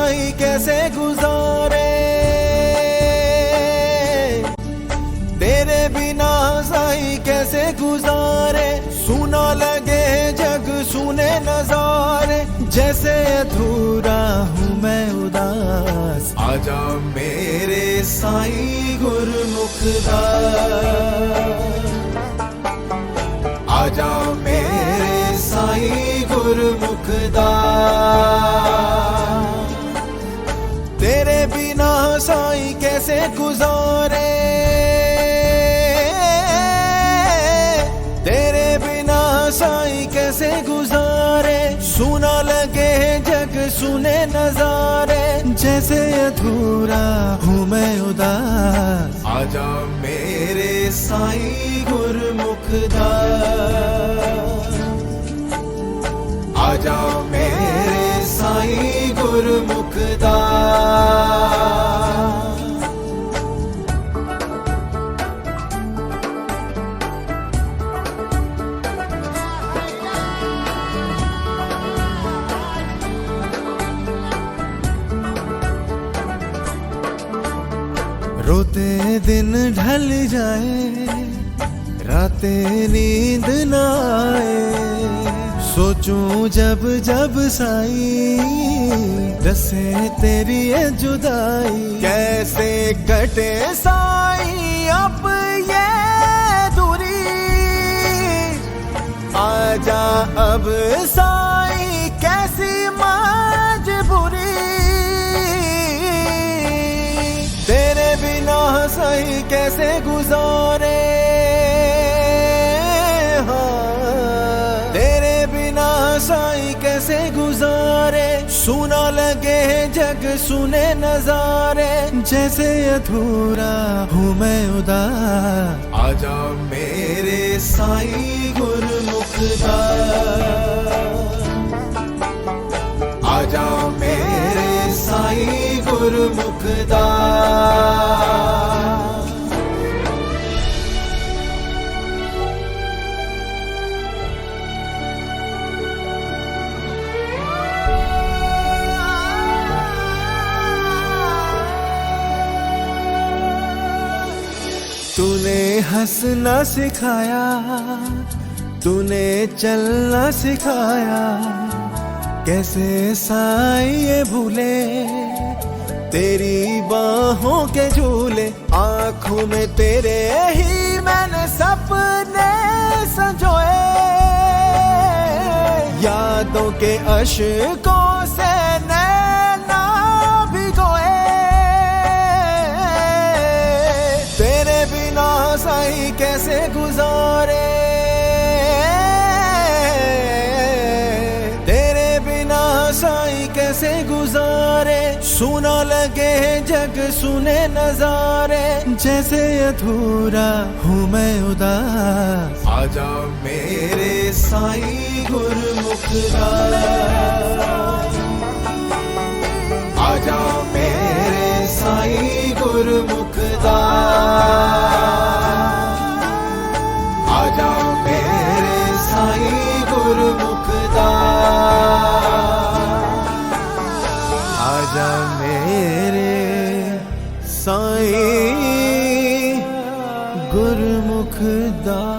साईं कैसे गुजारे, तेरे बिना साईं कैसे गुजारे। सुना लगे जग सुने नजारे, जैसे अधूरा हूँ मैं उदास। आजा मेरे साईं गुरमुखदास, आजा मेरे साईं गुरमुखदास। तेरे बिना साईं कैसे गुजारे, तेरे बिना साईं कैसे गुजारे। सुना लगे जग सुने नजारे, जैसे अधूरा हूँ मैं उदास। आजा मेरे साईं गुरमुखदास, आजा मेरे साईं गुरमुखदास। रोते दिन ढल जाए, रातें नींद न आए। सोचूं जब जब साईं, दसे तेरी ये जुदाई। कैसे कटे साईं अब ये दूरी, आजा अब साईं कैसी मजबूरी। तेरे बिना साईं कैसे गुजारे, साईं कैसे गुजारे। सुना लगे जग सुने नजारे, जैसे अधूरा हूँ मैं उदास। आजा मेरे साईं गुरमुखदास, आजा मेरे साईं गुरमुखदास। तूने हंसना सिखाया, तूने चलना सिखाया। कैसे साईं ये भूले तेरी बाहों के झूले। आँखों में तेरे ही मैंने सपने संजोए, यादों के अश्कों से नैना भिगोए। तेरे बिना साईं कैसे गुजारे, तेरे बिना साईं कैसे गुजारे। सुना लगे जग सुने नजारे, जैसे अधूरा हूँ मैं उदास। आजा मेरे साईं गुरमुखदास, आजा मेरे साईं गुरमुखदास, आजा मेरे साईं गुरमुखदास, आजा मेरे साईं गुरमुखदास।